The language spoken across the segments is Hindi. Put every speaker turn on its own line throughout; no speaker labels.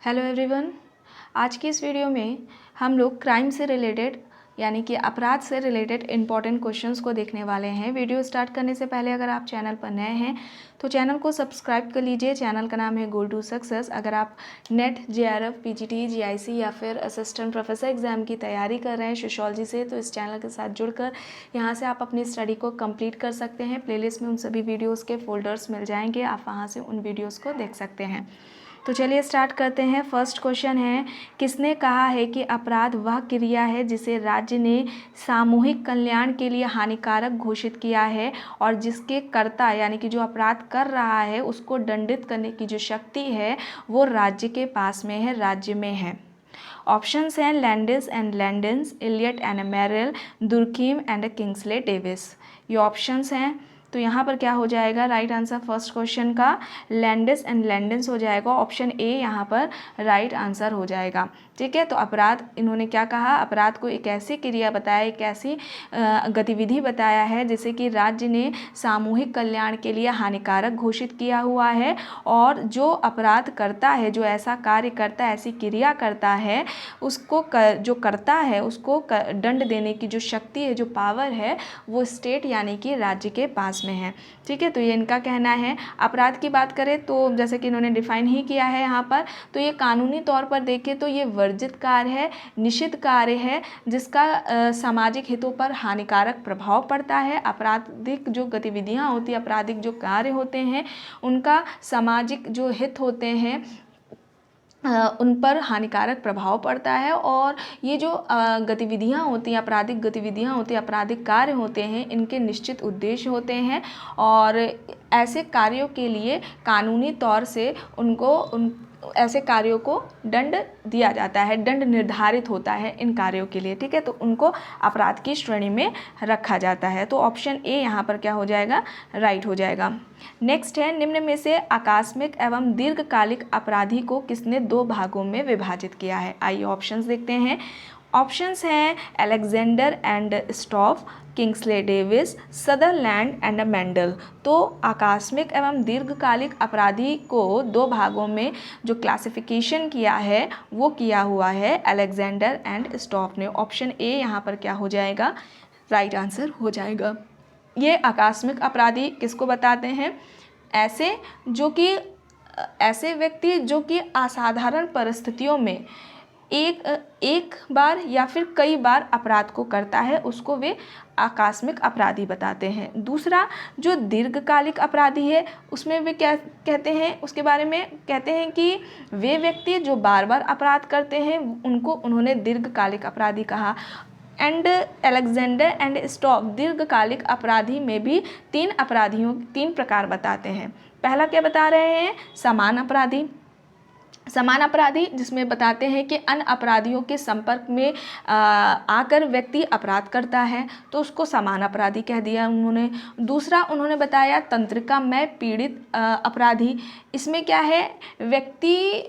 Hello everyone. आज की इस वीडियो में हम लोग क्राइम से रिलेटेड यानी कि अपराध से रिलेटेड इम्पॉर्टेंट क्वेश्चंस को देखने वाले हैं। वीडियो स्टार्ट करने से पहले अगर आप चैनल पर नए हैं तो चैनल को सब्सक्राइब कर लीजिए। चैनल का नाम है गोल टू सक्सेस। अगर आप नेट, जेआरएफ, पीजीटी, जीआईसी या फिर असिस्टेंट प्रोफेसर एग्जाम की तैयारी कर रहे हैं सोशियोलॉजी से, तो इस चैनल के साथ जुड़कर यहाँ से आप अपनी स्टडी को कंप्लीट कर सकते हैं। प्लेलिस्ट में उन सभी वीडियोज़ के फोल्डर्स मिल जाएंगे, आप वहाँ से उन वीडियोज़ को देख सकते हैं। तो चलिए स्टार्ट करते हैं। फर्स्ट क्वेश्चन है, किसने कहा है कि अपराध वह क्रिया है जिसे राज्य ने सामूहिक कल्याण के लिए हानिकारक घोषित किया है और जिसके कर्ता यानी कि जो अपराध कर रहा है उसको दंडित करने की जो शक्ति है वो राज्य के पास में है, राज्य में है। ऑप्शंस हैं Landis and Landis, Elliott and Merrill, Durkheim and Kingsley Davis. ये ऑप्शंस हैं। तो यहाँ पर क्या हो जाएगा राइट आंसर फर्स्ट क्वेश्चन का लैंडिस एंड लैंडेंस हो जाएगा। ऑप्शन ए यहाँ पर राइट आंसर हो जाएगा। ठीक है, तो अपराध इन्होंने क्या कहा, अपराध को एक ऐसी क्रिया बताया, एक ऐसी गतिविधि बताया है जिसे कि राज्य ने सामूहिक कल्याण के लिए हानिकारक घोषित किया हुआ है और जो अपराध करता है, जो ऐसा कार्य करता है, ऐसी क्रिया करता है, उसको जो करता है उसको दंड देने की जो शक्ति है, जो पावर है, वो स्टेट यानी कि राज्य के पास में है। ठीक है, तो ये इनका कहना है। अपराध की बात करें तो जैसे कि इन्होंने डिफाइन ही किया है यहाँ पर, तो ये कानूनी तौर पर देखें तो ये वर्जित कार्य है, निषिद्ध कार्य है जिसका सामाजिक हितों पर हानिकारक प्रभाव पड़ता है। आपराधिक जो गतिविधियाँ होती हैं, आपराधिक जो कार्य होते हैं, उनका सामाजिक जो हित होते हैं उन पर हानिकारक प्रभाव पड़ता है और ये जो गतिविधियाँ होती हैं, आपराधिक गतिविधियाँ होती हैं, आपराधिक कार्य होते हैं, इनके निश्चित उद्देश्य होते हैं और ऐसे कार्यों के लिए कानूनी तौर से ऐसे कार्यों को दंड दिया जाता है, दंड निर्धारित होता है इन कार्यों के लिए। ठीक है, तो उनको अपराध की श्रेणी में रखा जाता है। तो ऑप्शन ए यहाँ पर क्या हो जाएगा, राइट हो जाएगा। नेक्स्ट है, निम्न में से आकस्मिक एवं दीर्घकालिक अपराधी को किसने दो भागों में विभाजित किया है। आइए ऑप्शंस देखते हैं। ऑप्शंस हैं Alexander and staff, Kingsley Davis, Sutherland and Mendel. तो आकस्मिक एवं दीर्घकालिक अपराधी को दो भागों में जो क्लासिफिकेशन किया है वो किया हुआ है अलेक्जेंडर एंड स्टॉफ ने। ऑप्शन ए यहाँ पर क्या हो जाएगा, राइट आंसर हो जाएगा। ये आकस्मिक अपराधी किसको बताते हैं, ऐसे व्यक्ति जो कि असाधारण परिस्थितियों में एक बार या फिर कई बार अपराध को करता है, उसको वे आकस्मिक अपराधी बताते हैं। दूसरा जो दीर्घकालिक अपराधी है उसमें वे क्या कहते हैं, उसके बारे में कहते हैं कि वे व्यक्ति जो बार बार अपराध करते हैं उनको उन्होंने दीर्घकालिक अपराधी कहा। एंड अलेक्जेंडर एंड स्टॉफ दीर्घकालिक अपराधी में भी तीन प्रकार बताते हैं। पहला क्या बता रहे हैं, समान अपराधी जिसमें बताते हैं कि अन्य अपराधियों के संपर्क में आकर व्यक्ति अपराध करता है तो उसको समान अपराधी कह दिया उन्होंने। दूसरा उन्होंने बताया तंत्रिका में पीड़ित अपराधी। इसमें क्या है, व्यक्ति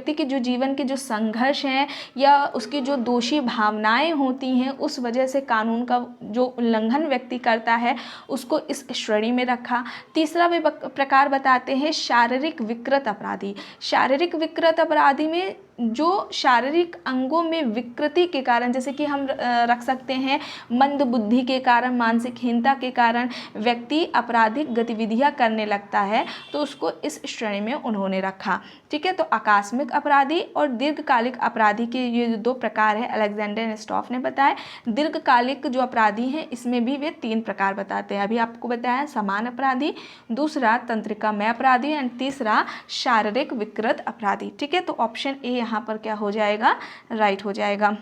के जो जीवन के जो संघर्ष हैं या उसकी जो दोषी भावनाएं होती हैं उस वजह से कानून का जो उल्लंघन व्यक्ति करता है उसको इस श्रेणी में रखा। तीसरा वे प्रकार बताते हैं शारीरिक विकृत अपराधी। शारीरिक विकृत अपराधी में जो शारीरिक अंगों में विकृति के कारण, जैसे कि हम रख सकते हैं मंद बुद्धि के कारण, मानसिक हीनता के कारण व्यक्ति आपराधिक गतिविधियां करने लगता है, तो उसको इस श्रेणी में उन्होंने रखा। ठीक है, तो आकस्मिक अपराधी और दीर्घकालिक अपराधी के ये दो प्रकार है अलेक्जेंडर एंड स्टॉफ ने बताए। दीर्घकालिक जो अपराधी हैं इसमें भी वे तीन प्रकार बताते हैं। अभी आपको बताया समान अपराधी, दूसरा तंत्रिकामय अपराधी एंड तीसरा शारीरिक विकृत अपराधी। ठीक है, तो ऑप्शन ए यहाँ पर क्या हो जाएगा, राइट हो जाएगा।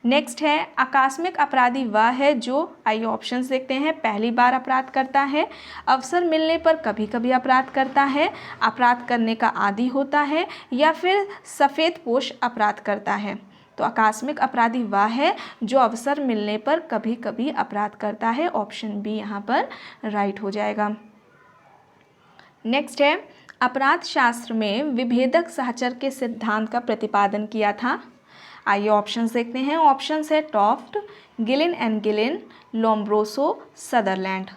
नेक्स्ट है आकस्मिक अपराधी वह है जो, आइए ऑप्शंस देखते हैं, पहली बार अपराध करता है, अवसर मिलने पर कभी कभी अपराध करता है, अपराध करने का आदी होता है या फिर सफ़ेदपोश अपराध करता है। तो आकस्मिक अपराधी वह है जो अवसर मिलने पर कभी कभी अपराध करता है। ऑप्शन बी यहाँ पर राइट हो जाएगा। नेक्स्ट है अपराध शास्त्र में विभेदक सहचर के सिद्धांत का प्रतिपादन किया था। आइए ऑप्शंस देखते हैं। ऑप्शंस है Taft, Gillin and Gillin, Lombroso, Sutherland.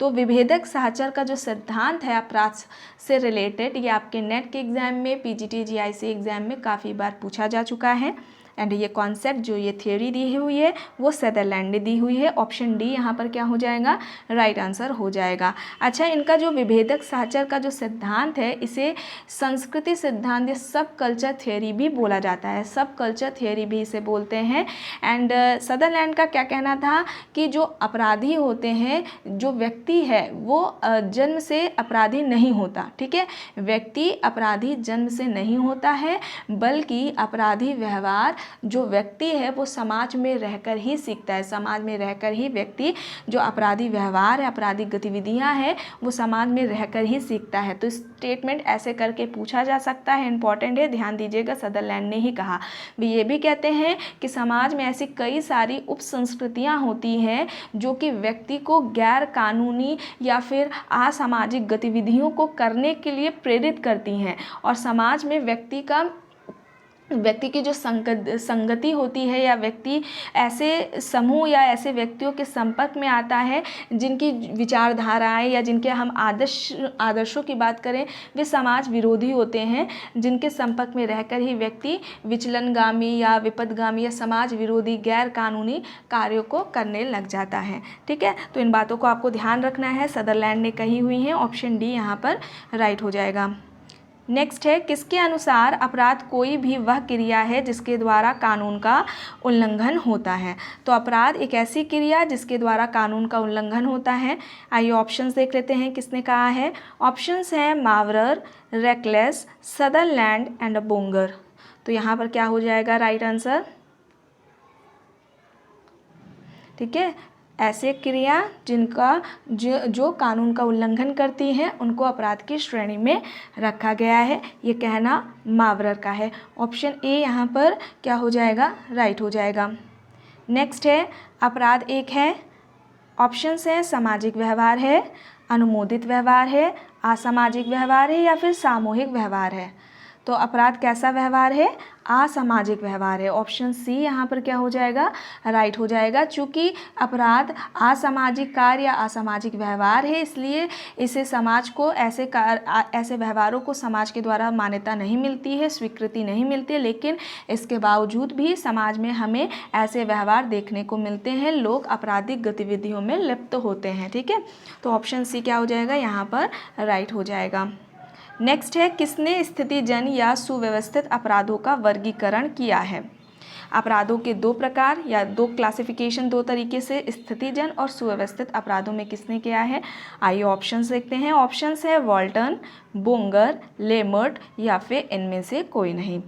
तो विभेदक सहचर का जो सिद्धांत है अपराध से रिलेटेड, ये आपके नेट के एग्ज़ाम में, पीजीटी जीआईसी एग्ज़ाम में काफ़ी बार पूछा जा चुका है। एंड ये कॉन्सेप्ट जो ये थ्योरी दी हुई है वो सदरलैंड ने दी हुई है। ऑप्शन डी यहाँ पर क्या हो जाएगा, राइट आंसर हो जाएगा। अच्छा, इनका जो विभेदक सहचर का जो सिद्धांत है इसे संस्कृति सिद्धांत या सब कल्चर थ्योरी भी बोला जाता है, सब कल्चर थ्योरी भी इसे बोलते हैं। एंड सदरलैंड का क्या कहना था कि जो अपराधी होते हैं, जो व्यक्ति है वो जन्म से अपराधी नहीं होता, ठीक है, व्यक्ति अपराधी जन्म से नहीं होता है, बल्कि अपराधी व्यवहार जो व्यक्ति है वो समाज में रहकर ही सीखता है, समाज में रहकर ही व्यक्ति जो अपराधी व्यवहार है, अपराधी गतिविधियां हैं, वो समाज में रहकर ही सीखता है। तो स्टेटमेंट ऐसे करके पूछा जा सकता है, इंपॉर्टेंट है, ध्यान दीजिएगा, सदरलैंड ने ही कहा। ये भी कहते हैं कि समाज में ऐसी कई सारी उप संस्कृतियाँ होती हैं जो कि व्यक्ति को गैर कानूनी या फिर असामाजिक गतिविधियों को करने के लिए प्रेरित करती हैं, और समाज में व्यक्ति की जो संगति होती है या व्यक्ति ऐसे समूह या ऐसे व्यक्तियों के संपर्क में आता है जिनकी विचारधाराएं या जिनके हम आदर्शों की बात करें वे समाज विरोधी होते हैं, जिनके संपर्क में रहकर ही व्यक्ति विचलनगामी या विपदगामी या समाज विरोधी गैर कानूनी कार्यों को करने लग जाता है। ठीक है, तो इन बातों को आपको ध्यान रखना है, सदरलैंड ने कही हुई हैं। ऑप्शन डी यहाँ पर राइट हो जाएगा। नेक्स्ट है, किसके अनुसार अपराध कोई भी वह क्रिया है जिसके द्वारा कानून का उल्लंघन होता है। तो अपराध एक ऐसी क्रिया जिसके द्वारा कानून का उल्लंघन होता है। आइए ऑप्शंस देख लेते हैं किसने कहा है। ऑप्शंस हैं मावरर, रेकलेस, सदरलैंड एंड बोंगर। तो यहाँ पर क्या हो जाएगा राइट आंसर, ठीक है, ऐसे क्रिया जिनका जो कानून का उल्लंघन करती हैं उनको अपराध की श्रेणी में रखा गया है। ये कहना मावरर का है। ऑप्शन ए यहाँ पर क्या हो जाएगा, राइट हो जाएगा। नेक्स्ट है, अपराध एक है, ऑप्शंस हैं सामाजिक व्यवहार है, अनुमोदित व्यवहार है, असामाजिक व्यवहार है या फिर सामूहिक व्यवहार है। तो अपराध कैसा व्यवहार है, असामाजिक व्यवहार है। ऑप्शन सी यहाँ पर क्या हो जाएगा, राइट हो जाएगा। चूँकि अपराध असामाजिक कार्य या असामाजिक व्यवहार है, इसलिए इसे समाज को ऐसे व्यवहारों को समाज के द्वारा मान्यता नहीं मिलती है, स्वीकृति नहीं मिलती है, लेकिन इसके बावजूद भी समाज में हमें ऐसे व्यवहार देखने को मिलते हैं, लोग आपराधिक गतिविधियों में लिप्त होते हैं। ठीक है, तो ऑप्शन सी क्या हो जाएगा, यहाँ पर राइट हो जाएगा। नेक्स्ट है, किसने स्थितिजन या सुव्यवस्थित अपराधों का वर्गीकरण किया है। अपराधों के दो प्रकार या दो क्लासिफिकेशन, दो तरीके से, स्थितिजन और सुव्यवस्थित अपराधों में किसने किया है। आइए ऑप्शंस देखते हैं। ऑप्शंस है वॉल्टन, बोंगर, लेमर्ट या फिर इनमें से कोई नहीं।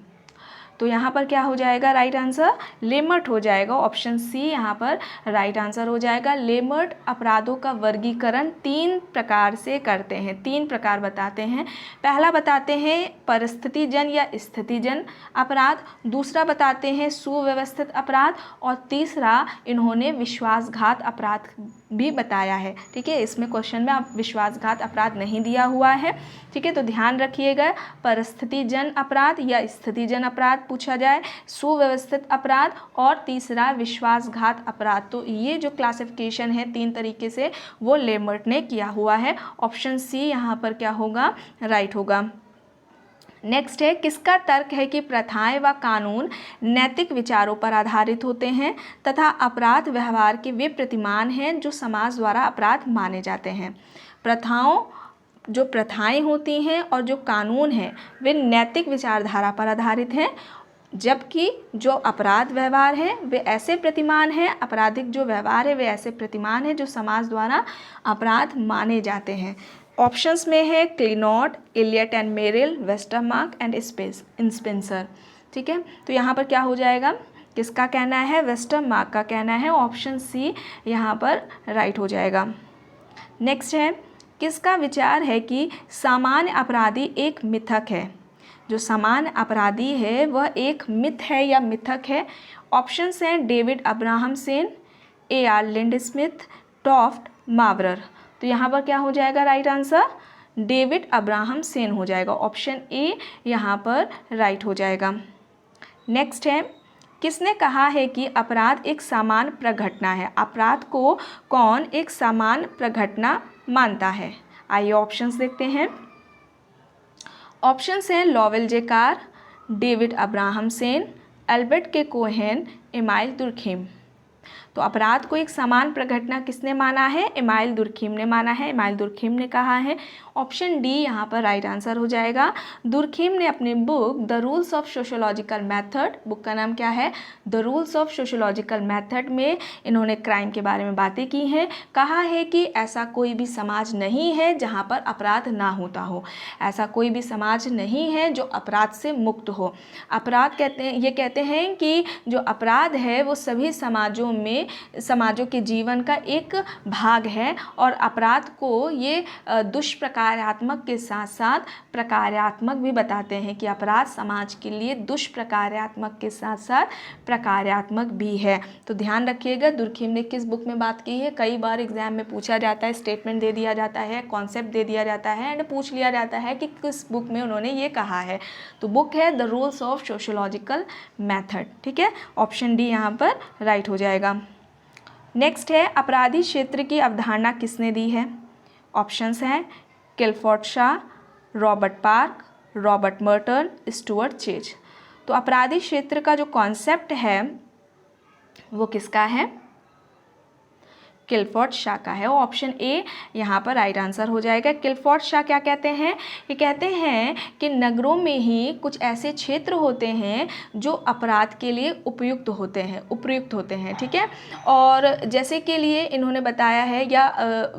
तो यहाँ पर क्या हो जाएगा राइट आंसर, लेमर्ट हो जाएगा। ऑप्शन सी यहाँ पर राइट आंसर हो जाएगा। लेमर्ट अपराधों का वर्गीकरण 3 प्रकार से करते हैं, 3 प्रकार बताते हैं। पहला बताते हैं परिस्थितिजन या स्थितिजन अपराध, दूसरा बताते हैं सुव्यवस्थित अपराध, और तीसरा इन्होंने विश्वासघात अपराध भी बताया है। ठीक है, इसमें क्वेश्चन में आप विश्वासघात अपराध नहीं दिया हुआ है। ठीक है, तो ध्यान रखिएगा, परिस्थितिजन अपराध या स्थितिजन अपराध पूछा जाए, सुव्यवस्थित अपराध और तीसरा विश्वासघात अपराध। तो ये जो क्लासिफिकेशन है 3 तरीके से वो लेमर्ट ने किया हुआ है। ऑप्शन सी यहाँ पर क्या होगा, राइट होगा। नेक्स्ट है, किसका तर्क है कि प्रथाएं व कानून नैतिक विचारों पर आधारित होते हैं तथा अपराध व्यवहार के वे प्रतिमान हैं जो समाज द्वारा अपराध माने जाते हैं। जो प्रथाएं होती हैं और जो कानून हैं वे नैतिक विचारधारा पर आधारित हैं, जबकि जो अपराध व्यवहार है वे ऐसे प्रतिमान हैं, आपराधिक जो व्यवहार है वे ऐसे प्रतिमान हैं जो समाज द्वारा अपराध माने जाते हैं। ऑप्शंस में है Clinard, Elliott and Merrill, Westermarck and Spencer. ठीक है, तो यहाँ पर क्या हो जाएगा, किसका कहना है, वेस्टरमार्क का कहना है। ऑप्शन सी यहाँ पर राइट हो जाएगा। नेक्स्ट है, किसका विचार है कि सामान्य अपराधी एक मिथक है। जो सामान्य अपराधी है वह एक मिथ है या मिथक है। ऑप्शंस हैं David Abrahamsen, AR Lindesmith, Taft, Mowrer. तो यहाँ पर क्या हो जाएगा right answer, David Abrahamsen हो जाएगा। ऑप्शन ए यहाँ पर राइट हो जाएगा। नेक्स्ट है, किसने कहा है कि अपराध एक सामान्य प्रघटना है। अपराध को कौन एक सामान्य प्रघटना मानता है? आइए ऑप्शंस देखते हैं। ऑप्शंस हैं लॉवेल जे कार, डेविड अब्राहमसेन, एल्बर्ट के कोहेन, एमाइल दुर्खिम। तो अपराध को एक समान प्रघटना किसने माना है? एमाइल दुर्खिम ने माना है। एमाइल दुर्खिम ने कहा है। ऑप्शन डी यहाँ पर राइट आंसर हो जाएगा। दुर्खिम ने अपनी book the rules of sociological method, book का नाम क्या है? The rules of sociological method में इन्होंने क्राइम के बारे में बातें की हैं। कहा है कि ऐसा कोई भी समाज नहीं है जहाँ पर अपराध ना होता हो। ऐसा कोई भी समाज नहीं है जो अपराध से मुक्त हो। अपराध ये कहते हैं कि जो अपराध है वो सभी समाजों के जीवन का एक भाग है और अपराध को ये दुष्प्रकार्यात्मक के साथ साथ प्रकार्यात्मक भी बताते हैं कि अपराध समाज के लिए दुष्प्रकार्यात्मक के साथ साथ प्रकार्यात्मक भी है। तो ध्यान रखिएगा दुर्खिम ने किस बुक में बात की है। कई बार एग्जाम में पूछा जाता है, स्टेटमेंट दे दिया जाता है, कॉन्सेप्ट दे दिया जाता है एंड पूछ लिया जाता है कि किस बुक में उन्होंने ये कहा है। तो बुक है the rules of sociological method. ठीक है, ऑप्शन डी यहाँ पर राइट हो जाएगा। नेक्स्ट है अपराधी क्षेत्र की अवधारणा किसने दी है? ऑप्शंस हैं Clifford Shaw, Robert Park, Robert Merton, Stuart Chase. तो अपराधी क्षेत्र का जो कॉन्सेप्ट है वो किसका है? किलफोर्ड शॉ का है। ऑप्शन ए यहाँ पर राइट आंसर हो जाएगा। किलफोर्ड शॉ क्या कहते हैं? ये कहते हैं कि नगरों में ही कुछ ऐसे क्षेत्र होते हैं जो अपराध के लिए उपयुक्त होते हैं। ठीक है, और जैसे के लिए इन्होंने बताया है या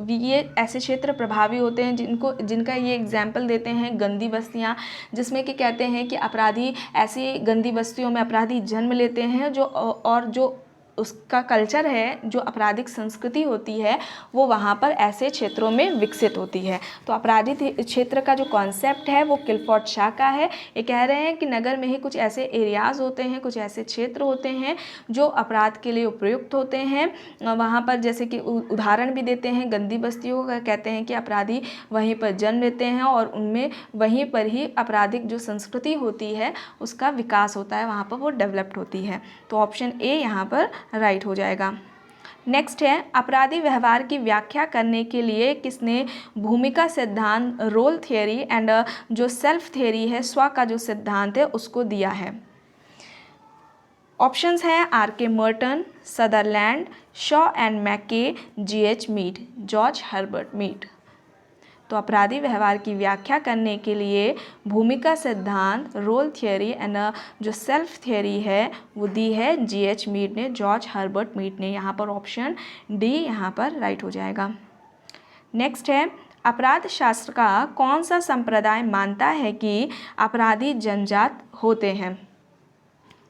ये ऐसे क्षेत्र प्रभावी होते हैं जिनका ये एग्जाम्पल देते हैं गंदी बस्तियाँ, जिसमें कि कहते हैं कि अपराधी ऐसी गंदी बस्तियों में अपराधी जन्म लेते हैं जो उसका कल्चर है, जो आपराधिक संस्कृति होती है वो वहाँ पर ऐसे क्षेत्रों में विकसित होती है। तो अपराधी क्षेत्र का जो कॉन्सेप्ट है वो किलफोर्ड शॉ का है। ये कह रहे हैं कि नगर में ही कुछ ऐसे एरियाज़ होते हैं, कुछ ऐसे क्षेत्र होते हैं जो अपराध के लिए उपयुक्त होते हैं। वहाँ पर जैसे कि उदाहरण भी देते हैं गंदी बस्तियों का, कहते हैं कि अपराधी वहीं पर जन्म लेते हैं और उनमें वहीं पर ही आपराधिक जो संस्कृति होती है उसका विकास होता है, वहाँ पर वो डेवलप्ड होती है। तो ऑप्शन ए यहाँ पर राइट हो जाएगा। नेक्स्ट है अपराधी व्यवहार की व्याख्या करने के लिए किसने भूमिका सिद्धांत, रोल थियरी एंड जो सेल्फ थियरी है, स्व का जो सिद्धांत है उसको दिया है? ऑप्शंस हैं R K. Merton, Sutherland, Shaw and McKay, G H. Mead, George Herbert Mead. तो अपराधी व्यवहार की व्याख्या करने के लिए भूमिका सिद्धांत, रोल थियरी एंड जो सेल्फ थियरी है वो दी है जी.एच. मीड ने, जॉर्ज हर्बर्ट मीड ने। यहाँ पर ऑप्शन डी यहाँ पर राइट हो जाएगा। नेक्स्ट है अपराध शास्त्र का कौन सा संप्रदाय मानता है कि अपराधी जन्मजात होते हैं?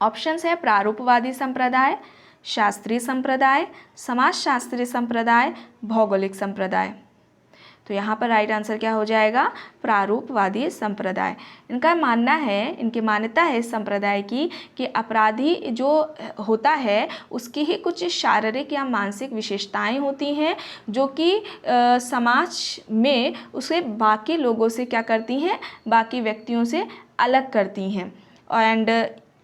ऑप्शंस है प्रारूपवादी संप्रदाय, शास्त्रीय संप्रदाय, समाजशास्त्रीय संप्रदाय, भौगोलिक संप्रदाय। तो यहाँ पर राइट आंसर क्या हो जाएगा? प्रारूपवादी संप्रदाय। इनकी मान्यता है इस संप्रदाय की कि अपराधी जो होता है उसकी ही कुछ शारीरिक या मानसिक विशेषताएं होती हैं जो कि समाज में उसे बाकी लोगों से क्या करती हैं, बाकी व्यक्तियों से अलग करती हैं। एंड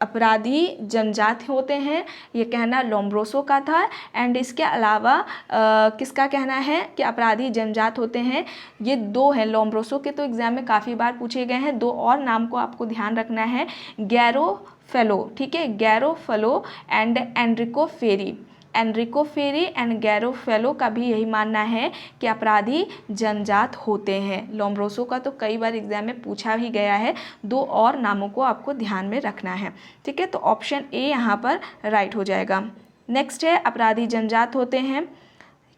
अपराधी जन्मजात होते हैं, ये कहना लोम्ब्रोसो का था। एंड इसके अलावा किसका कहना है कि अपराधी जन्मजात होते हैं? ये दो हैं, लोम्ब्रोसो के तो एग्जाम में काफ़ी बार पूछे गए हैं। दो और नाम को आपको ध्यान रखना है, गैरोफेलो, ठीक है, Garofalo and Enrico Ferri. Enrico Ferri and Garofalo का भी यही मानना है कि अपराधी जन्मजात होते हैं। लोम्ब्रोसो का तो कई बार एग्जाम में पूछा भी गया है। दो और नामों को आपको ध्यान में रखना है, ठीक है। तो ऑप्शन ए यहाँ पर राइट हो जाएगा। नेक्स्ट है अपराधी जन्मजात होते हैं,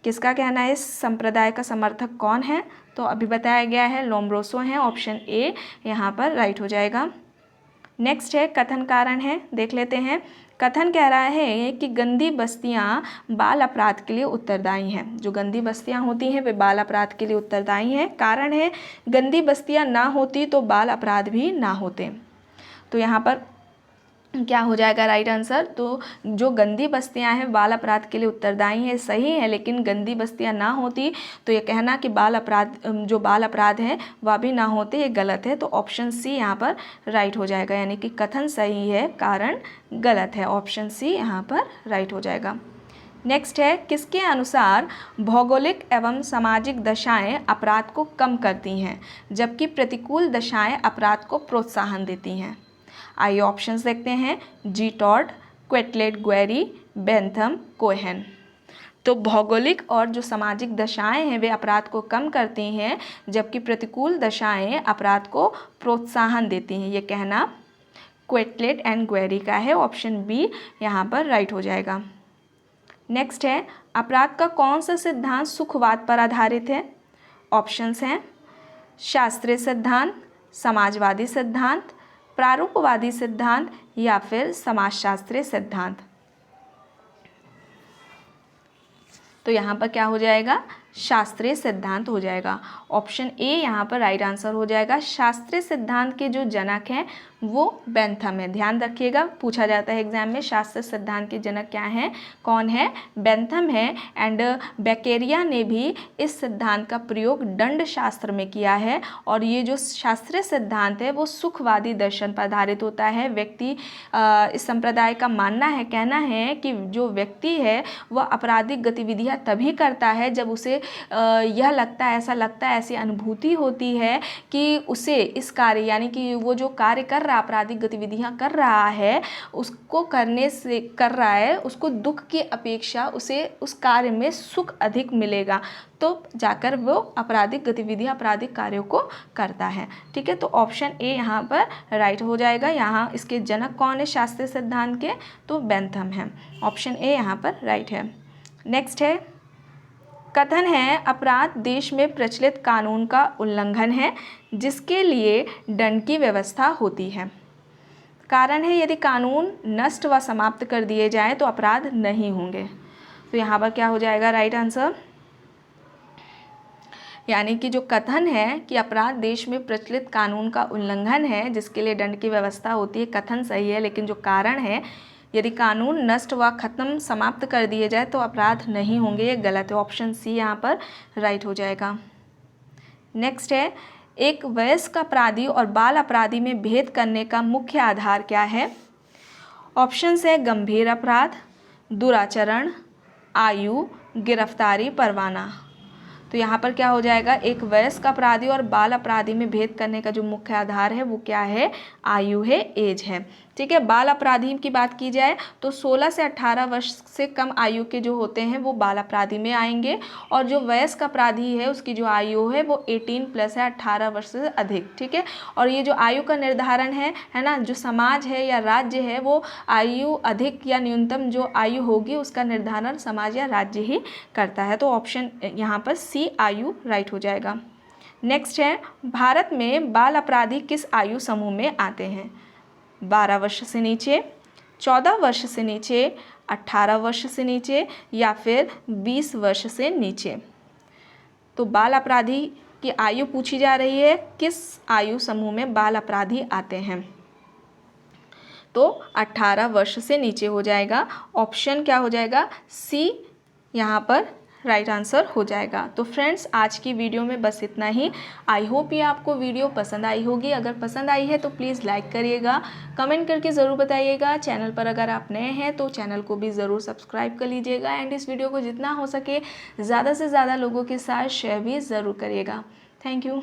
किसका कहना है? इस संप्रदाय का समर्थक कौन है? तो अभी बताया गया है लोम्ब्रोसो हैं। ऑप्शन ए यहाँ पर राइट हो जाएगा। नेक्स्ट है कथन कारण है, देख लेते हैं। कथन कह रहा है कि गंदी बस्तियां बाल अपराध के लिए उत्तरदायी हैं। जो गंदी बस्तियां होती हैं वे बाल अपराध के लिए उत्तरदायी हैं। कारण है गंदी बस्तियां ना होती तो बाल अपराध भी ना होते। तो यहाँ पर क्या हो जाएगा राइट आंसर? तो जो गंदी बस्तियां हैं बाल अपराध के लिए उत्तरदायी है, सही है। लेकिन गंदी बस्तियां ना होती तो ये कहना कि जो बाल अपराध है वह भी ना होते, ये गलत है। तो ऑप्शन सी यहाँ पर राइट हो जाएगा, यानी कि कथन सही है, कारण गलत है। ऑप्शन सी यहाँ पर राइट हो जाएगा। नेक्स्ट है, किसके अनुसार भौगोलिक एवं सामाजिक दशाएं अपराध को कम करती हैं जबकि प्रतिकूल दशाएं अपराध को प्रोत्साहन देती हैं? आइए ऑप्शंस देखते हैं। जी टॉड, क्वेटलेट ग्वेरी, बेंथम, कोहेन। तो भौगोलिक और जो सामाजिक दशाएं हैं वे अपराध को कम करती हैं जबकि प्रतिकूल दशाएं अपराध को प्रोत्साहन देती हैं। ये कहना क्वेटलेट एंड ग्वेरी का है। ऑप्शन बी यहाँ पर राइट हो जाएगा। नेक्स्ट है, अपराध का कौन सा सिद्धांत सुखवाद पर आधारित है? ऑप्शंस हैं शास्त्रीय सिद्धांत, समाजवादी सिद्धांत, प्रारूपवादी सिद्धांत या फिर समाजशास्त्रीय सिद्धांत। तो यहाँ पर क्या हो जाएगा? शास्त्रीय सिद्धांत हो जाएगा। ऑप्शन ए यहाँ पर राइट आंसर हो जाएगा। शास्त्रीय सिद्धांत के जो जनक हैं वो बेंथम है। ध्यान रखिएगा, पूछा जाता है एग्जाम में शास्त्रीय सिद्धांत के जनक क्या हैं, कौन है? बेंथम है। एंड बेकेरिया ने भी इस सिद्धांत का प्रयोग दंड शास्त्र में किया है। और ये जो शास्त्रीय सिद्धांत है वो सुखवादी दर्शन पर आधारित होता है। व्यक्ति इस संप्रदाय का मानना है, कहना है कि जो व्यक्ति है वह आपराधिक गतिविधियां तभी करता है जब उसे यह लगता है, ऐसा लगता है, ऐसी अनुभूति होती है कि उसे इस कार्य यानी कि वो जो कार्य कर रहा है, आपराधिक गतिविधियां कर रहा है, उसको करने से कर रहा है, उसको दुख की अपेक्षा उसे उस कार्य में सुख अधिक मिलेगा, तो जाकर वो आपराधिक गतिविधियां, आपराधिक कार्यों को करता है। ठीक है, तो ऑप्शन ए यहाँ पर राइट हो जाएगा। यहाँ इसके जनक कौन है शास्त्रीय सिद्धांत के? तो बेंथम है। ऑप्शन ए यहाँ पर राइट है। नेक्स्ट है, कथन है अपराध देश में प्रचलित कानून का उल्लंघन है जिसके लिए दंड की व्यवस्था होती है। कारण है यदि कानून नष्ट व समाप्त कर दिए जाएं तो अपराध नहीं होंगे। तो यहाँ पर क्या हो जाएगा राइट आंसर? यानी कि जो कथन है कि अपराध देश में प्रचलित कानून का उल्लंघन है जिसके लिए दंड की व्यवस्था होती है, कथन सही है, लेकिन जो कारण है यदि कानून नष्ट व खत्म समाप्त कर दिए जाए तो अपराध नहीं होंगे, ये गलत है। ऑप्शन सी यहाँ पर राइट हो जाएगा। नेक्स्ट है, एक वयस्क अपराधी और बाल अपराधी में भेद करने का मुख्य आधार क्या है? ऑप्शंस है गंभीर अपराध, दुराचरण, आयु, गिरफ्तारी, परवाना। तो यहाँ पर क्या हो जाएगा? एक वयस्क अपराधी और बाल अपराधी में भेद करने का जो मुख्य आधार है वो क्या है? आयु है, एज है। ठीक है, बाल अपराधी की बात की जाए तो 16 से 18 वर्ष से कम आयु के जो होते हैं वो बाल अपराधी में आएंगे, और जो वयस्क अपराधी है उसकी जो आयु है वो 18+ है, 18 वर्ष से अधिक। ठीक है, और ये जो आयु का निर्धारण है ना, जो समाज है या राज्य है वो आयु अधिक या न्यूनतम जो आयु होगी उसका निर्धारण समाज या राज्य ही करता है। तो ऑप्शन यहाँ पर सी आयु राइट हो जाएगा। नेक्स्ट है, भारत में बाल अपराधी किस आयु समूह में आते हैं? 12 वर्ष से नीचे, 14 वर्ष से नीचे, 18 वर्ष से नीचे या फिर 20 वर्ष से नीचे। तो बाल अपराधी की आयु पूछी जा रही है, किस आयु समूह में बाल अपराधी आते हैं? तो 18 वर्ष से नीचे हो जाएगा। ऑप्शन क्या हो जाएगा? सी यहाँ पर राइट आंसर हो जाएगा। तो फ्रेंड्स, आज की वीडियो में बस इतना ही। आई होप ये आपको वीडियो पसंद आई होगी। अगर पसंद आई है तो प्लीज़ लाइक करिएगा, कमेंट करके ज़रूर बताइएगा। चैनल पर अगर आप नए हैं तो चैनल को भी ज़रूर सब्सक्राइब कर लीजिएगा, एंड इस वीडियो को जितना हो सके ज़्यादा से ज़्यादा लोगों के साथ शेयर भी ज़रूर करिएगा। Thank you.